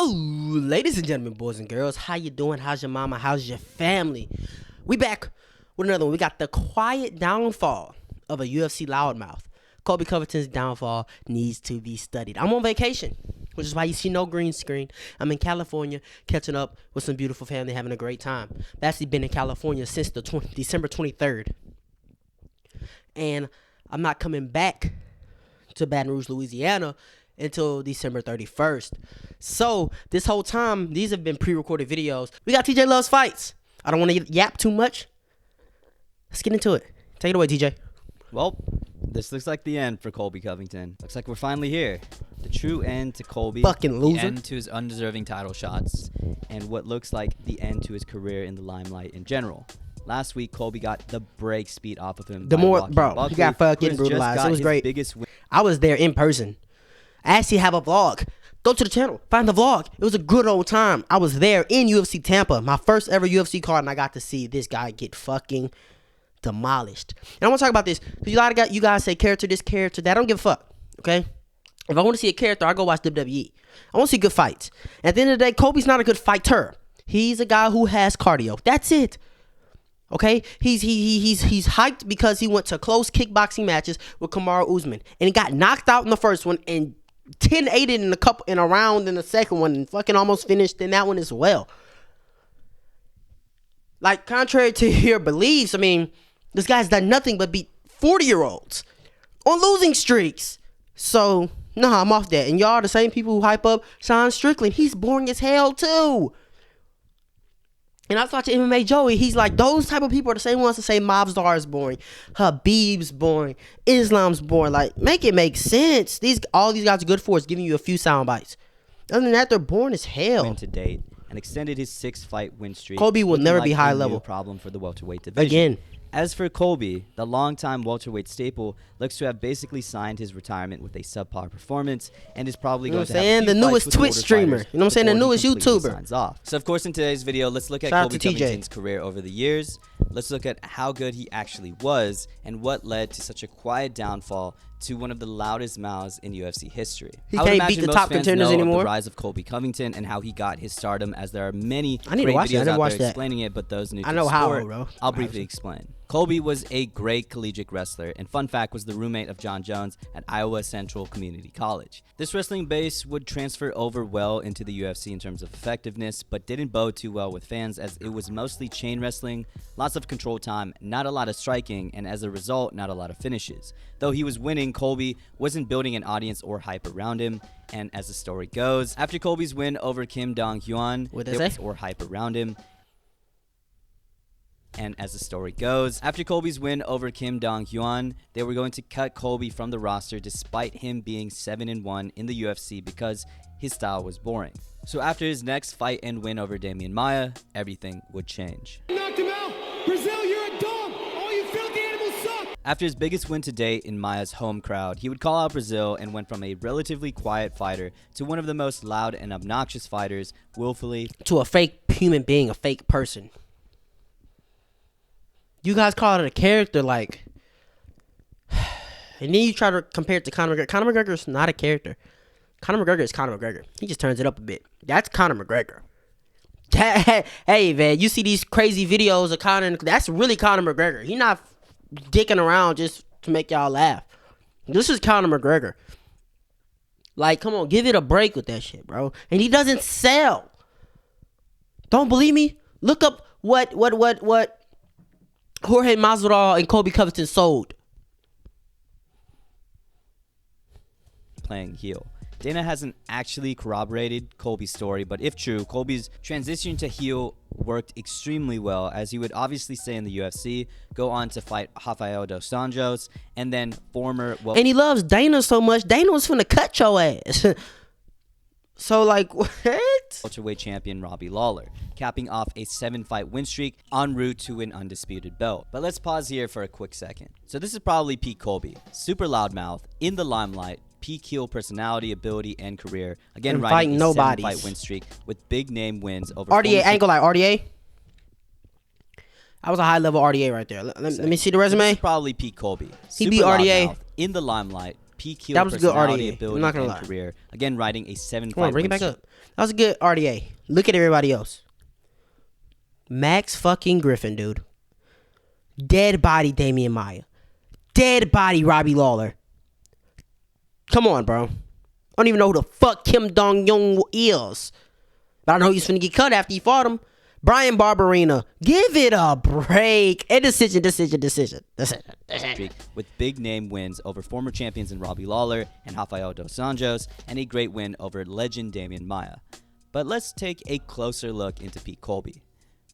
Hello, ladies and gentlemen, boys and girls. How you doing? How's your mama? How's your family? We back with another one. We got the quiet downfall of a UFC loudmouth. Colby Covington's downfall needs to be studied. I'm on vacation, which is why you see no green screen. I'm in California, catching up with some beautiful family, having a great time. I've actually been in California since December 23rd. And I'm not coming back to Baton Rouge, Louisiana until December 31st. So this whole time, these have been pre-recorded videos. We got TJ Loves Fights. I don't want to yap too much. Let's get into it. Take it away, TJ. Well, this looks like the end for Colby Covington. Looks like we're finally here. The true end to Colby. Fucking loser. The end to his undeserving title shots. And what looks like the end to his career in the limelight in general. Last week, Colby got the break speed off of him. He got fucking brutalized. It was great. I was there in person. I actually have a vlog. Go to the channel. Find the vlog. It was a good old time. I was there in UFC Tampa. My first ever UFC card, and I got to see this guy get fucking demolished. And I want to talk about this. Because you guys say character this, character that. I don't give a fuck. Okay? If I want to see a character, I go watch WWE. I want to see good fights. At the end of the day, Colby's not a good fighter. He's a guy who has cardio. That's it. Okay, he's hyped because he went to close kickboxing matches with Kamaru Usman and he got knocked out in the first one and 10-8 in a round in the second one and fucking almost finished in that one as well. Like, contrary to your beliefs, I mean, this guy's done nothing but beat 40-year-olds on losing streaks. So, nah, I'm off that. And y'all are the same people who hype up Sean Strickland. He's boring as hell too. And I was watching MMA Joey. He's like, those type of people are the same ones that say Mobstar is boring, Habib's boring, Islam's boring. Like, make it make sense. All these guys are good for is giving you a few sound bites. Other than that, they're boring as hell. Win to date and extended his 6-fight win streak. Colby will never be high level. Problem for the welterweight division. Again. As for Colby, the longtime welterweight staple looks to have basically signed his retirement with a subpar performance and is probably going to have the newest Twitch streamer. You know what I'm saying? The newest YouTuber. Signs off. So, of course, in today's video, let's look at Colby Covington's career over the years. Let's look at how good he actually was and what led to such a quiet downfall to one of the loudest mouths in UFC history. He can't beat the top contenders anymore. The rise of Colby Covington and how he got his stardom, as there are many great videos out there explaining it, but those new to I know the how, sport, bro. I'll briefly explain. Colby was a great collegiate wrestler, and fun fact, was the roommate of John Jones at Iowa Central Community College. This wrestling base would transfer over well into the UFC in terms of effectiveness, but didn't bode too well with fans as it was mostly chain wrestling, lots of control time, not a lot of striking, and as a result, not a lot of finishes. Though he was winning, Colby wasn't building an audience or hype around him, and as the story goes, after Colby's win over Kim Dong-hyun, there was or hype around him. And as the story goes, after Colby's win over Kim Dong-hyun, they were going to cut Colby from the roster despite him being 7-1 in the UFC because his style was boring. So after his next fight and win over Damian Maia, everything would change. Knocked him out! Brazil, you're a dog! All you filthy animals suck! After his biggest win to date in Maia's home crowd, he would call out Brazil and went from a relatively quiet fighter to one of the most loud and obnoxious fighters, willfully to a fake human being, a fake person. You guys call it a character, like, and then you try to compare it to Conor McGregor. Conor McGregor is not a character. Conor McGregor is Conor McGregor. He just turns it up a bit. That's Conor McGregor. Hey, man, you see these crazy videos of Conor. That's really Conor McGregor. He's not dicking around just to make y'all laugh. This is Conor McGregor. Like, come on, give it a break with that shit, bro. And he doesn't sell. Don't believe me? Look up what Jorge Masvidal and Colby Covington sold. Playing heel. Dana hasn't actually corroborated Colby's story, but if true, Colby's transition to heel worked extremely well, as he would obviously stay in the UFC, go on to fight Rafael dos Anjos, and then and he loves Dana so much, Dana was finna cut your ass. So, like, what? Welterweight champion Robbie Lawler, capping off a 7-fight win streak en route to an undisputed belt. But let's pause here for a quick second. So this is probably peak Colby. Super loudmouth, in the limelight, peak heel personality, ability, and career. Again, riding a 7-fight win streak with big name wins over RDA. I ain't gonna lie, RDA. I was a high level RDA right there. Let me see the resume. This is probably peak Colby. He beat RDA. In the limelight, peak heel That was a good personality, RDA. ability, I'm not gonna and lie. career. Again, riding a 7-fight Come on, bring it win back up. That was a good RDA. Look at everybody else. Max fucking Griffin, dude. Dead body Damian Maya. Dead body Robbie Lawler. Come on, bro. I don't even know who the fuck Kim Dong-young is. But I know he's finna get cut after he fought him. Brian Barberina. Give it a break. A decision. streak with big name wins over former champions in Robbie Lawler and Rafael dos Anjos, and a great win over legend Damian Maya. But let's take a closer look into Pete Colby.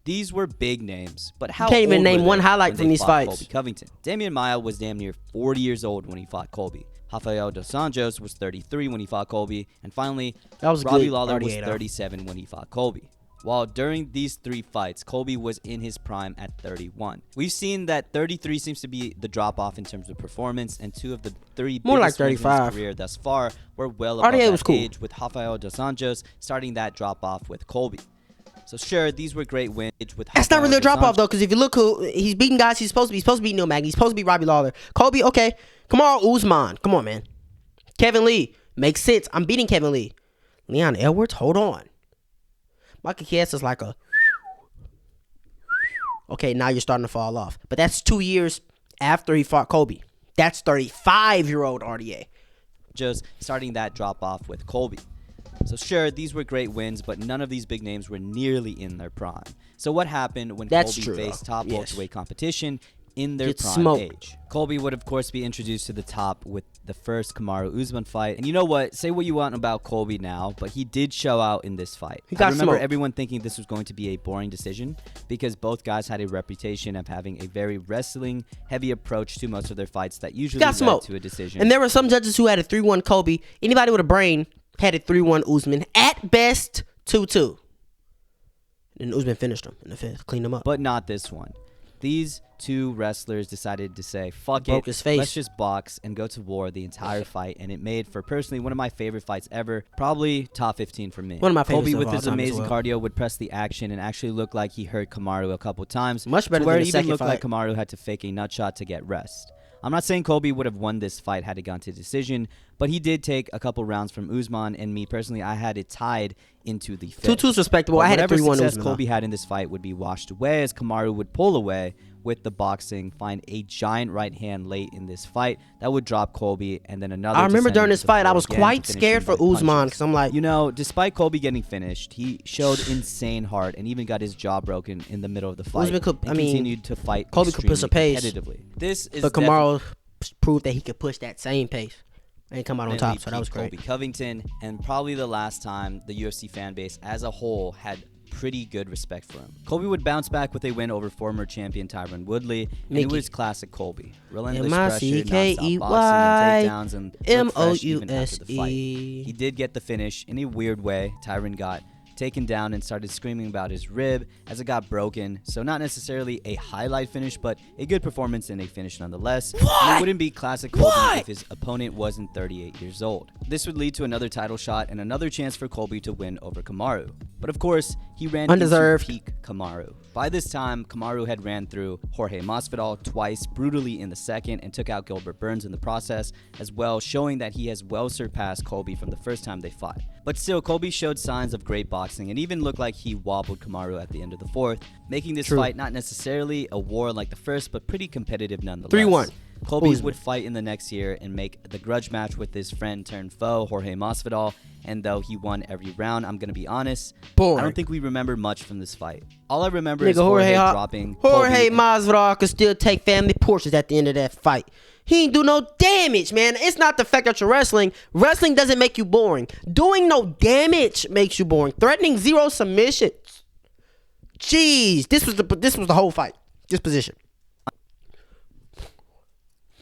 These were big names, but how Can't even old name were one they highlight when from they these fought fights. Colby Covington. Damian Maya was damn near 40 years old when he fought Colby. Rafael dos Anjos was 33 when he fought Colby, and finally, That was Robbie good Lawler was RDA, though. 37 when he fought Colby. While during these 3 fights, Colby was in his prime at 31. We've seen that 33 seems to be the drop-off in terms of performance, and 2 of the 3 More like biggest wins in 35. his career thus far were well above RDA that was cool. age, with Rafael dos Anjos starting that drop-off with Colby. So sure, these were great wins. With That's not Rafael really a dos drop off Anjos. though, because if you look who he's beating guys he's supposed to be. He's supposed to be Neil Magny. He's supposed to be Robbie Lawler. Colby, okay. Kamaru Usman. Come on, man. Kevin Lee. Makes sense. I'm beating Kevin Lee. Leon Edwards, hold on. Michael Chiesa is like a okay, now you're starting to fall off. But that's 2 years after he fought Colby. That's 35-year-old RDA. Just starting that drop off with Colby. So sure, these were great wins, but none of these big names were nearly in their prime. So what happened when That's Colby true, faced though. top Yes. welterweight competition in their Get prime smoked. age? Colby would of course be introduced to the top with the first Kamaru Usman fight. And you know what? Say what you want about Colby now, but he did show out in this fight. He got I remember smoked. everyone thinking this was going to be a boring decision because both guys had a reputation of having a very wrestling heavy approach to most of their fights that usually got led smoked. to a decision. And there were some judges who had a 3-1 Colby. Anybody with a brain had a 3-1 Usman. At best, 2-2. And Usman finished him in the 5th. Cleaned him up. But not this one. These 2 wrestlers decided to say, fuck Broke it, his face. let's just box and go to war the entire fight. And it made for personally one of my favorite fights ever, probably top 15 for me. One of my favorites Colby of with all his time as amazing well. cardio would press the action and actually look like he hurt Kamaru a couple times. Much better to where than it the even second looked like fight. Kamaru had to fake a nut shot to get rest. I'm not saying Colby would have won this fight had it gone to decision, but he did take a couple rounds from Usman, and me personally, I had it tied into the 5th. 2-2's respectable. But I had a whatever 3-1 success Usman. Colby had in this fight would be washed away as Kamaru would pull away with the boxing, find a giant right hand late in this fight that would drop Colby, and then another. I to remember send during him this to the fight, I floor was again quite to finish scared him for by Usman punches. because I'm like, You know, despite Colby getting finished, he showed insane heart and even got his jaw broken in the middle of the fight. Usman could- and I mean, continued to fight Colby could push a extremely pace. competitively. This is but Kamaru proved that he could push that same pace and come out on top. So that was great. Colby Covington, and probably the last time the UFC fan base as a whole had pretty good respect for him. Colby would bounce back with a win over former champion Tyron Woodley, and it Mickey. was classic Colby. Relentless pressure, M-I-C-K-E-Y, nonstop boxing, and takedowns, and looked fresh even after the fight. M-O-U-S-E. He did get the finish in a weird way. Tyron got taken down and started screaming about his rib as it got broken. So not necessarily a highlight finish, but a good performance and a finish nonetheless. And it wouldn't be classic Colby if his opponent wasn't 38 years old. This would lead to another title shot and another chance for Colby to win over Kamaru. But of course, he ran Undeserved. into peak Kamaru. By this time, Kamaru had ran through Jorge Masvidal twice brutally in the second and took out Gilbert Burns in the process as well, showing that he has well surpassed Colby from the first time they fought. But still, Colby showed signs of great boxing and even looked like he wobbled Kamaru at the end of the 4th, making this fight not necessarily a war like the first, but pretty competitive nonetheless. 3-1. Colby Usman. would fight in the next year and make the grudge match with his friend turned foe, Jorge Masvidal, and though he won every round, I'm going to be honest, Boring. I don't think we remember much from this fight. All I remember Nigga, is Jorge Jorge dropping Jorge Colby. Masvidal could still take family portions at the end of that fight. He ain't do no damage, man. It's not the fact that you're wrestling. Wrestling doesn't make you boring. Doing no damage makes you boring. Threatening 0 submissions. Jeez, this was the whole fight. This position.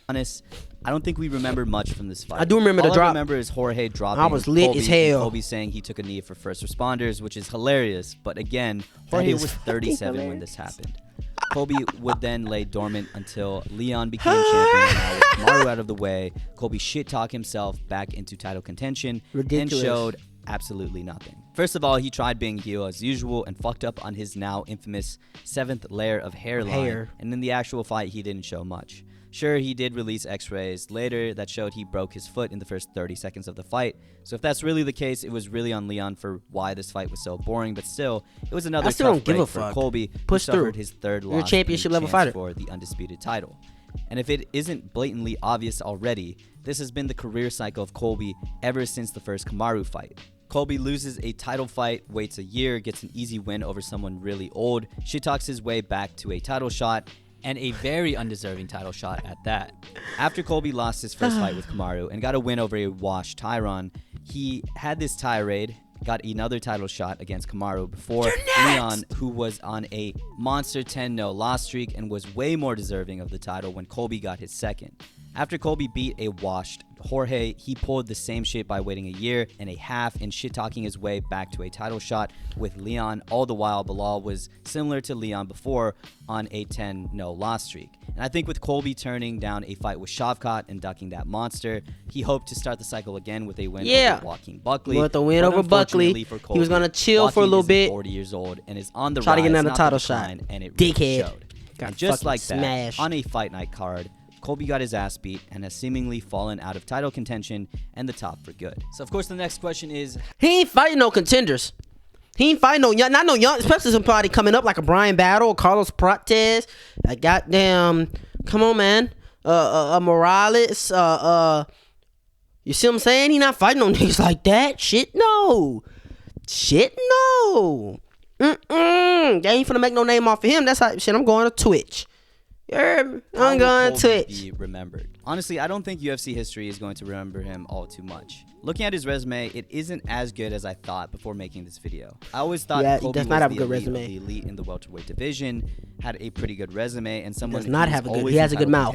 Honest, I don't think we remember much from this fight. I do remember the All drop. I remember is Jorge dropping I was lit Colby, as hell. and Colby saying he took a knee for first responders, which is hilarious. But again, Jorge is was fucking 37 when hilarious. this happened. Colby would then lay dormant until Leon became champion. Now with Kamaru out of the way, Colby shit-talked himself back into title contention Ridiculous. and showed absolutely nothing. First of all, he tried being heel as usual and fucked up on his now infamous 7th layer of hairline. Hair. And in the actual fight, he didn't show much. Sure, he did release x-rays later that showed he broke his foot in the first 30 seconds of the fight. So if that's really the case, it was really on Leon for why this fight was so boring. But still, it was another tough break for Colby, who suffered his third loss. You're a championship level fighter for the undisputed title. And if it isn't blatantly obvious already, this has been the career cycle of Colby ever since the first Kamaru fight. Colby loses a title fight, waits a year, gets an easy win over someone really old, shit talks his way back to a title shot, and a very undeserving title shot at that. After Colby lost his first fight with Kamaru and got a win over a washed Tyron, he had this tirade, got another title shot against Kamaru before Leon, who was on a monster 10-0 loss streak and was way more deserving of the title when Colby got his second. After Colby beat a washed Jorge, he pulled the same shit by waiting a year and a half and shit-talking his way back to a title shot with Leon. All the while, Bilal was similar to Leon before on a 10-0 loss streak. And I think with Colby turning down a fight with Shavkat and ducking that monster, he hoped to start the cycle again with a win over Joaquin Buckley. With the win over Buckley, Colby, he was going to chill for a little bit. 40 years old and is on the try rise, to get another not title the decline, shot. And it Dickhead. really showed. And just like smashed. that, on a fight night card, Colby got his ass beat and has seemingly fallen out of title contention and the top for good. So, of course, the next question is... He ain't fighting no contenders. He ain't fighting no young, not no young, especially somebody coming up like a Brian Battle or Carlos Prates. A goddamn, come on, man. Morales. You see what I'm saying? He not fighting no niggas like that. Shit, no. Shit, no. They ain't finna make no name off of him. That's how, shit, I'm going to Twitch. I'm going to Twitch. Be remembered. Honestly, I don't think UFC history is going to remember him all too much. Looking at his resume, it isn't as good as I thought before making this video. I always thought Colby was the elite in the welterweight division, had a pretty good resume, and someone does not have a good. He has a good mouth.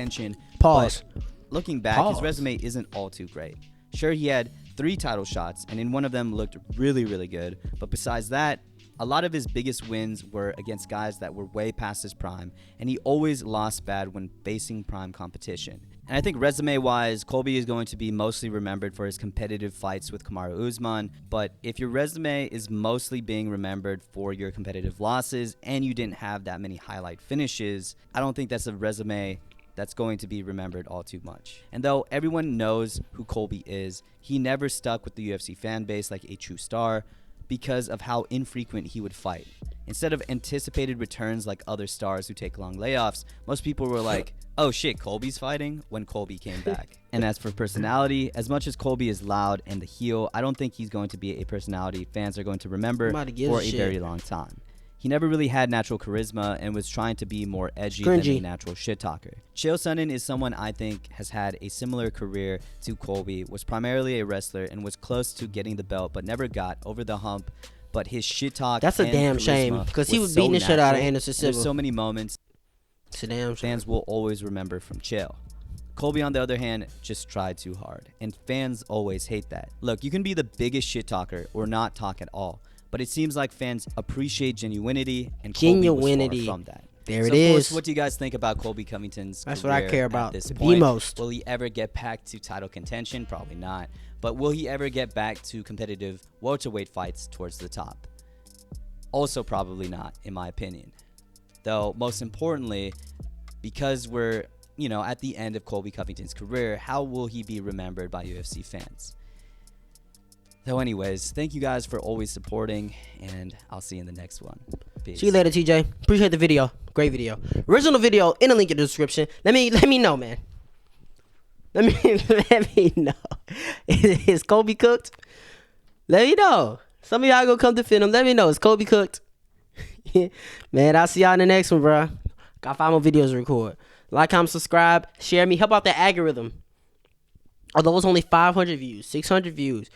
Pause. But looking back, his resume isn't all too great. Sure, he had 3 title shots, and in one of them looked really, really good. But besides that, a lot of his biggest wins were against guys that were way past his prime, and he always lost bad when facing prime competition. And I think resume-wise, Colby is going to be mostly remembered for his competitive fights with Kamaru Usman, but if your resume is mostly being remembered for your competitive losses and you didn't have that many highlight finishes, I don't think that's a resume that's going to be remembered all too much. And though everyone knows who Colby is, he never stuck with the UFC fan base like a true star, because of how infrequent he would fight. Instead of anticipated returns like other stars who take long layoffs, most people were like, oh shit, Colby's fighting, when Colby came back. And as for personality, as much as Colby is loud and the heel, I don't think he's going to be a personality fans are going to remember for a very long time. He never really had natural charisma and was trying to be more edgy than a natural shit talker. Chael Sonnen is someone I think has had a similar career to Colby, was primarily a wrestler and was close to getting the belt but never got over the hump. But his shit talk, that's a damn shame, because he was beating the shit out of Anderson Silva. There's so many moments fans will always remember from Chael. Colby, on the other hand, just tried too hard, and fans always hate that. Look, you can be the biggest shit talker or not talk at all, but it seems like fans appreciate genuinity, and Colby was far from that. There it is. Course, what do you guys think about Colby Covington's That's career what I care about at this the point? most. Will he ever get back to title contention? Probably not. But will he ever get back to competitive welterweight fights towards the top? Also probably not, in my opinion. Though, most importantly, because we're, at the end of Colby Covington's career, how will he be remembered by UFC fans? So anyways, thank you guys for always supporting, and I'll see you in the next one. Peace. See you later, TJ. Appreciate the video. Great video. Original video in the link in the description. Let me know, man. Let me know. Is Colby cooked? Let me know. Some of y'all gonna come defend him. Let me know. Is Colby cooked? Man, I'll see y'all in the next one, bro. Got 5 more videos to record. Like, comment, subscribe, share me. Help out the algorithm. Although it's only 500 views, 600 views.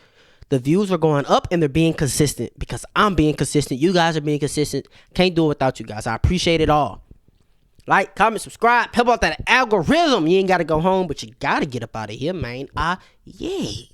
The views are going up and they're being consistent because I'm being consistent. You guys are being consistent. Can't do it without you guys. I appreciate it all. Like, comment, subscribe. Help out that algorithm. You ain't got to go home, but you got to get up out of here, man. Yeah.